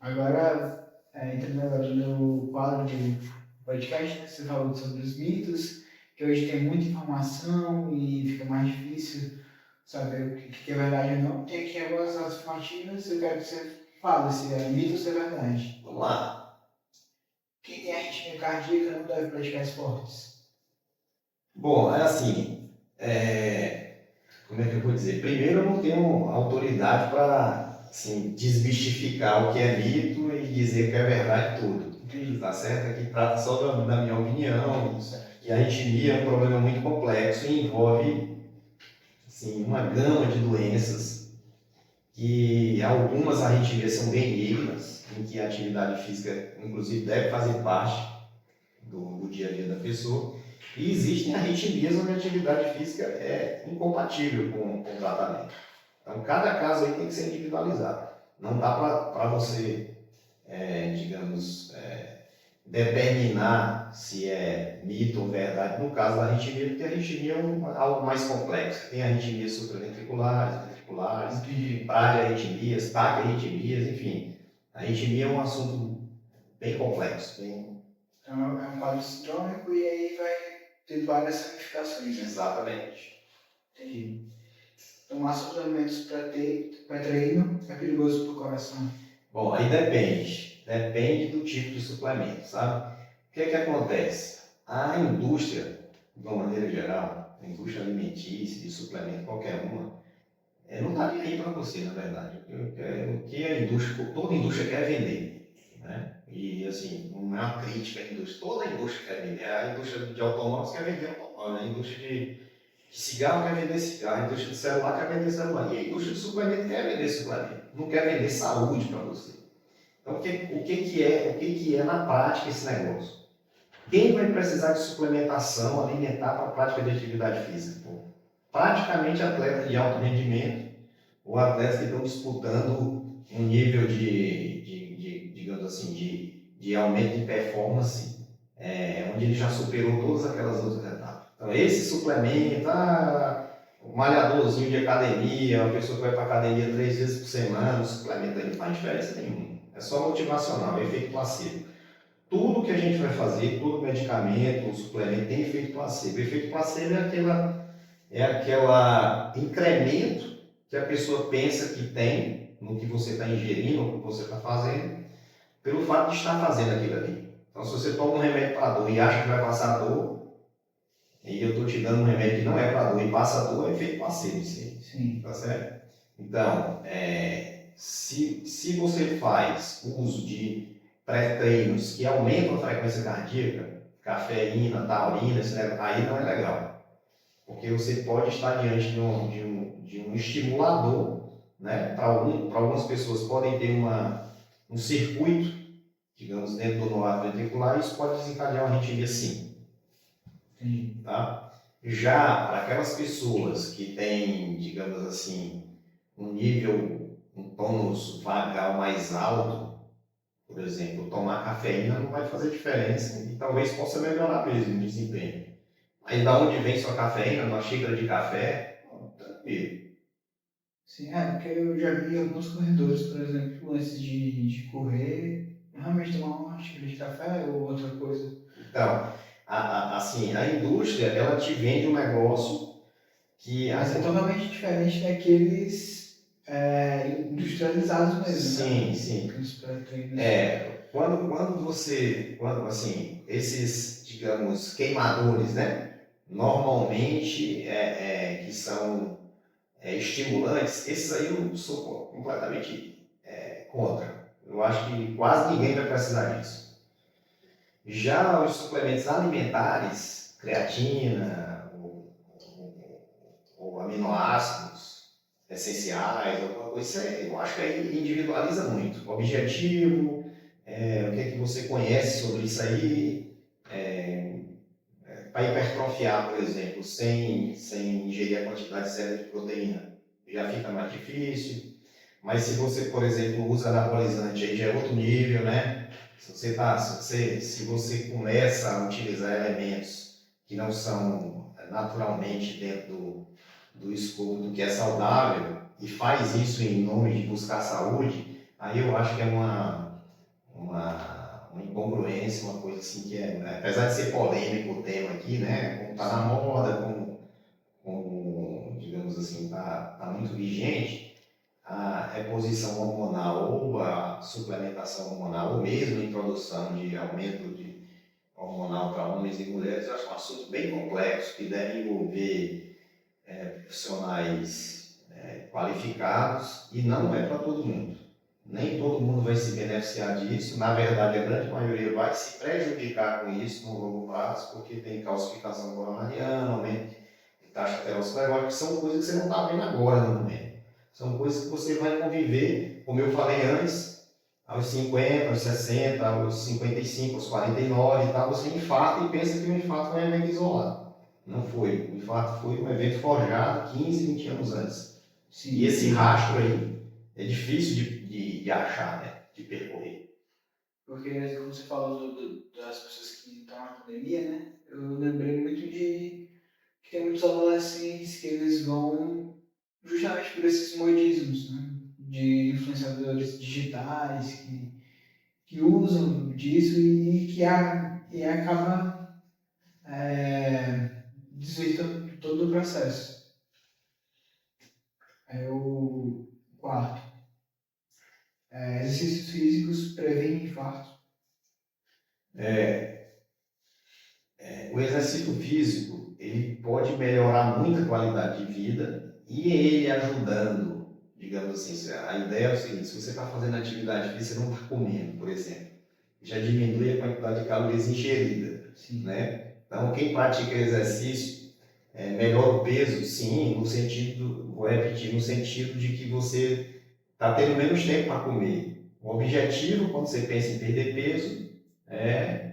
Agora, entrando agora no quadro do podcast, né, você falou sobre os mitos, que hoje tem muita informação e fica mais difícil saber o que é verdade ou não. Tem aqui algumas afirmativas, eu quero que você fale se é mito ou se é verdade. Vamos lá. Quem tem arritmia cardíaca não deve praticar esportes. Bom, é assim, como é que eu vou dizer? Primeiro, eu não tenho autoridade para assim, desmistificar o que é mito e dizer que é verdade tudo. Entendi. Tá certo? Aqui trata só da minha opinião. Certo. E a arritmia é um problema muito complexo e envolve assim, uma gama de doenças que algumas arritmias são benignas, em que a atividade física, inclusive, deve fazer parte do dia a dia da pessoa. E existem arritmias onde a atividade física é incompatível com o tratamento. Então, cada caso aí tem que ser individualizado. Não dá para você, digamos, determinar se é mito ou verdade no caso da arritmia, porque a arritmia é algo mais complexo. Tem arritmias supraventriculares, ventriculares, bradiarritmias, taquiarritmias, enfim. A arritmia é um assunto bem complexo. Então é um quadro sindrômico e aí vai ter várias ramificações, né? Exatamente. Entendi. Tomar suplementos pré-treino é perigoso para o coração. Bom, aí depende. Depende do tipo de suplemento, sabe? O que é que acontece? A indústria, de uma maneira geral, a indústria alimentícia, de suplemento, qualquer uma, não está nem aí para você, na verdade. O que a indústria, toda indústria quer vender, né? E, assim, não é uma crítica à indústria. Toda a indústria quer vender. A indústria de automóveis quer vender automóvel, a indústria de cigarro quer vender cigarro, a indústria de celular quer vender celular. E a indústria de suplemento quer vender suplemento. Não quer vender saúde para você. Então, o que é na prática esse negócio? Quem vai precisar de suplementação alimentar para a prática de atividade física? Pô, praticamente atletas de alto rendimento ou atletas que estão disputando um nível digamos assim, de aumento de performance, onde ele já superou todas aquelas outras etapas. Então, esse suplemento, o malhadorzinho de academia, uma pessoa que vai para a academia 3 vezes por semana, o suplemento aí não faz diferença nenhuma. É só motivacional, é efeito placebo. Tudo que a gente vai fazer, todo medicamento, o suplemento tem efeito placebo. O efeito placebo é aquela incremento que a pessoa pensa que tem no que você está ingerindo, no que você está fazendo, pelo fato de estar fazendo aquilo ali. Então, se você toma um remédio para dor e acha que vai passar dor, e eu estou te dando um remédio que não é para dor e passa dor, é efeito placebo, Sim. tá certo? Então, se você faz uso de pré-treinos que aumentam a frequência cardíaca, cafeína, taurina, aí não é legal. Porque você pode estar diante de um estimulador, né? Para algumas pessoas podem ter um circuito, digamos, dentro do nodo ventricular, e isso pode desencadear uma arritmia sim. Tá? Já para aquelas pessoas que têm, digamos assim, um tônus vagal mais alto, por exemplo, tomar cafeína não vai fazer diferença e talvez possa melhorar mesmo o desempenho. Aí da onde vem sua cafeína? Uma xícara de café? Tranquilo. Sim, porque eu já vi alguns corredores, por exemplo, antes de correr, realmente tomar uma xícara de café ou outra coisa. Então, assim, a indústria, ela te vende um negócio que... Mas é totalmente diferente daqueles industrializados mesmo, sim, né? Sim. Quando assim, esses, digamos, queimadores, né? Normalmente, que são estimulantes, esses aí eu sou completamente contra. Eu acho que quase ninguém vai precisar disso. Já os suplementos alimentares, creatina, ou aminoácidos essenciais, alguma coisa, eu acho que aí individualiza muito. O objetivo, o que é que você conhece sobre isso aí, para hipertrofiar, por exemplo, sem ingerir a quantidade certa de proteína, já fica mais difícil. Mas se você, por exemplo, usa anabolizante, aí já é outro nível, né? Se você começa a utilizar elementos que não são naturalmente dentro do escopo do que é saudável e faz isso em nome de buscar saúde, aí eu acho que é uma incongruência, uma coisa assim que apesar de ser polêmico o tema aqui, né, como está na moda, como digamos assim, tá muito vigente, a reposição hormonal ou a suplementação hormonal, ou mesmo a introdução de aumento de hormonal para homens e mulheres, eu acho um assunto bem complexo que deve envolver profissionais qualificados e não é para todo mundo. Nem todo mundo vai se beneficiar disso, na verdade a grande maioria vai se prejudicar com isso no longo prazo, porque tem calcificação coronariana, aumento de taxa aterosclerótica, que são coisas que você não está vendo agora no momento. São coisas que você vai conviver, como eu falei antes, aos 50, aos 60, aos 55, aos 49 e tal, você infarta e pensa que o infarto foi um evento isolado. Não foi. O infarto foi um evento forjado 15, 20 anos antes. Sim. E esse rastro aí é difícil de achar, né? De percorrer. Porque, como você falou das pessoas que estão na academia, né? Eu lembrei muito de que tem muitos adolescentes que eles vão justamente por esses modismos, né? De influenciadores digitais que usam disso e acaba desvirtuando todo o processo. É o quarto. Exercícios físicos previnem infarto. O exercício físico, ele pode melhorar muito a qualidade de vida e ele ajudando, digamos assim, a ideia é o seguinte, se você está fazendo atividade física, você não está comendo, por exemplo, já diminui a quantidade de calorias ingerida, né? Então, quem pratica exercício, melhora o peso, sim, no sentido, vou repetir, no sentido de que você está tendo menos tempo para comer. O objetivo, quando você pensa em perder peso, é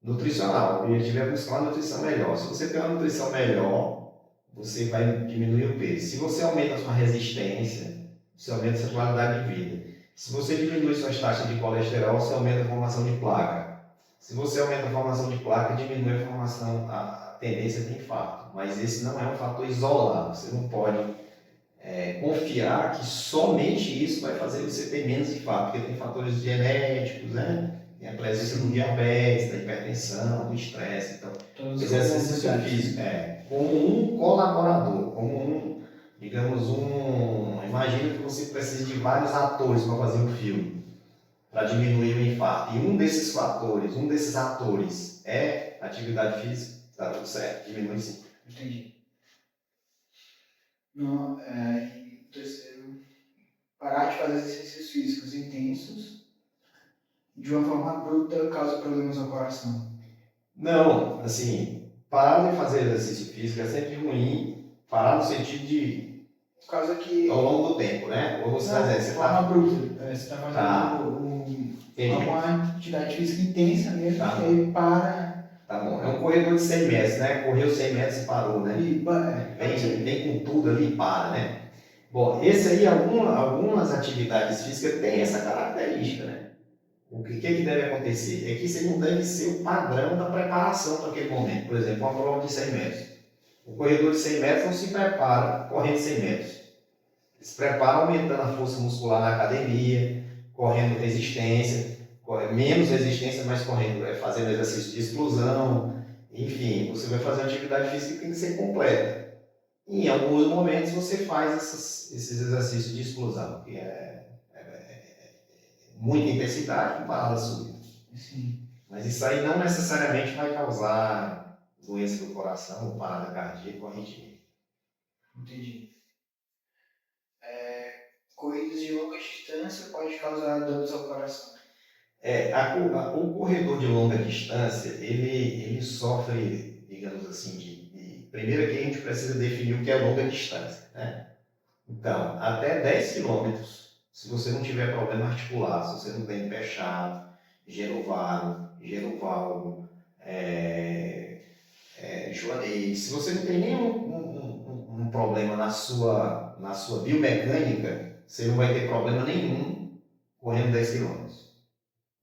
nutricional. O objetivo é buscar uma nutrição melhor. Se você tem uma nutrição melhor, você vai diminuir o peso. Se você aumenta a sua resistência, você aumenta a sua qualidade de vida. Se você diminui suas taxas de colesterol, você aumenta a formação de placa. Se você aumenta a formação de placa, diminui a tendência de infarto. Mas esse não é um fator isolado. Você não pode confiar que somente isso vai fazer você ter menos infarto, porque tem fatores genéticos, né? Tem a presença do diabetes, da hipertensão, do estresse. Então, o exercício físico como um colaborador, digamos, imagina que você precisa de vários atores para fazer um filme, para diminuir o infarto. E um desses fatores, um desses atores é atividade física, está tudo certo, diminui sim. Entendi. No, terceiro, parar de fazer exercícios físicos intensos de uma forma bruta causa problemas ao coração. Não, assim, parar de fazer exercício físico é sempre ruim, parar no sentido de por causa que ao longo do tempo, né? Ou você está dizendo, de forma bruta. Você está fazendo uma atividade física intensa mesmo, e aí para. Tá bom, é um corredor de 100 metros, né? Correu 100 metros e parou, né? Vem com tudo ali e para, né? Bom, esse aí, algumas atividades físicas têm essa característica, né? O que deve acontecer? É que isso não deve ser o padrão da preparação para aquele momento. Por exemplo, uma prova de 100 metros. O corredor de 100 metros não se prepara correndo 100 metros. Ele se prepara aumentando a força muscular na academia, correndo resistência, menos resistência, mas correndo, fazendo exercício de explosão. Enfim, você vai fazer uma atividade física que tem que ser completa. E em alguns momentos você faz esses exercícios de explosão, que é muita intensidade com parada súbita. Sim. Mas isso aí não necessariamente vai causar doença do coração ou parada cardíaca ou arritmia. Entendi. Corridas de longa distância pode causar danos ao coração. O corredor de longa distância, ele sofre, digamos assim, primeiro que a gente precisa definir o que é longa distância, né? Então, até 10 quilômetros, se você não tiver problema articular, se você não tem pé chato, genovalgo, joanete, se você não tem nenhum problema na sua biomecânica, você não vai ter problema nenhum correndo 10 quilômetros.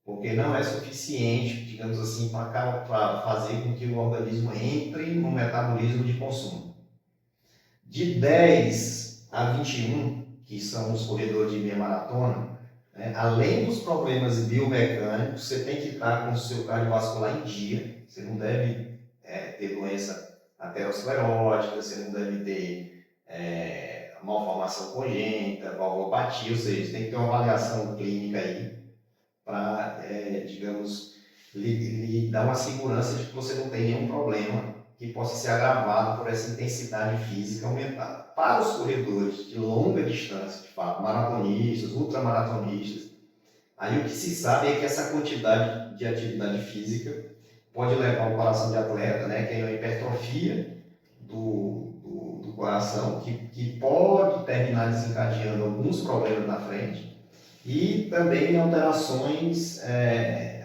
Porque não é suficiente, digamos assim, para fazer com que o organismo entre no metabolismo de consumo. De 10 a 21, que são os corredores de meia maratona, né? Além dos problemas biomecânicos, você tem que estar com o seu cardiovascular em dia. Você não deve ter doença aterosclerótica, você não deve ter malformação congênita, valvopatia, ou seja, tem que ter uma avaliação clínica aí para, digamos, lhe dar uma segurança de que você não tem nenhum problema que possa ser agravado por essa intensidade física aumentada. Para os corredores de longa distância, de fato, maratonistas, ultramaratonistas, aí o que se sabe é que essa quantidade de atividade física pode levar o coração de atleta, né, que é uma hipertrofia do coração, que pode terminar desencadeando alguns problemas na frente, e também alterações,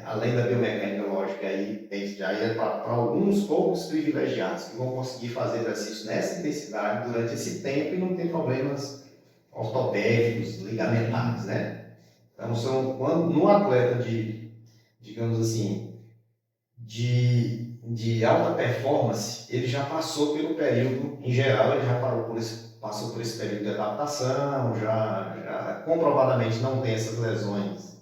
além da biomecânica, lógica, aí já é para alguns poucos privilegiados que vão conseguir fazer exercício nessa intensidade durante esse tempo e não ter problemas ortopédicos, ligamentares, né? Então, no atleta digamos assim, de alta performance, ele já passou pelo período, em geral, ele já passou por esse período de adaptação, já comprovadamente não tem essas lesões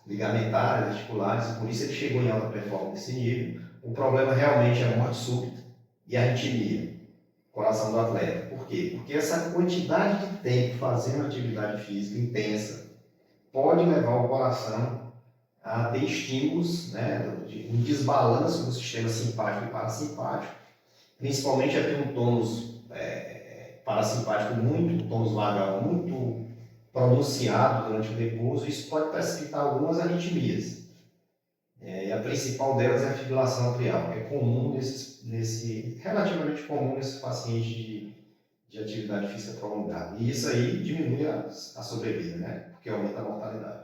ligamentares, articulares, e por isso ele chegou em alta performance nesse nível. O problema realmente é a morte súbita e a arritmia, coração do atleta. Por quê? Porque essa quantidade de tempo fazendo atividade física intensa pode levar o coração a ter estímulos, né, um desbalanço do sistema simpático e parasimpático, principalmente a ter um tônus parasimpático muito, tônus vagal muito pronunciado durante o repouso. Isso pode precipitar algumas arritmias. E a principal delas é a fibrilação atrial, que é comum relativamente comum nesses pacientes de atividade física prolongada. E isso aí diminui a sobrevida, né, porque aumenta a mortalidade.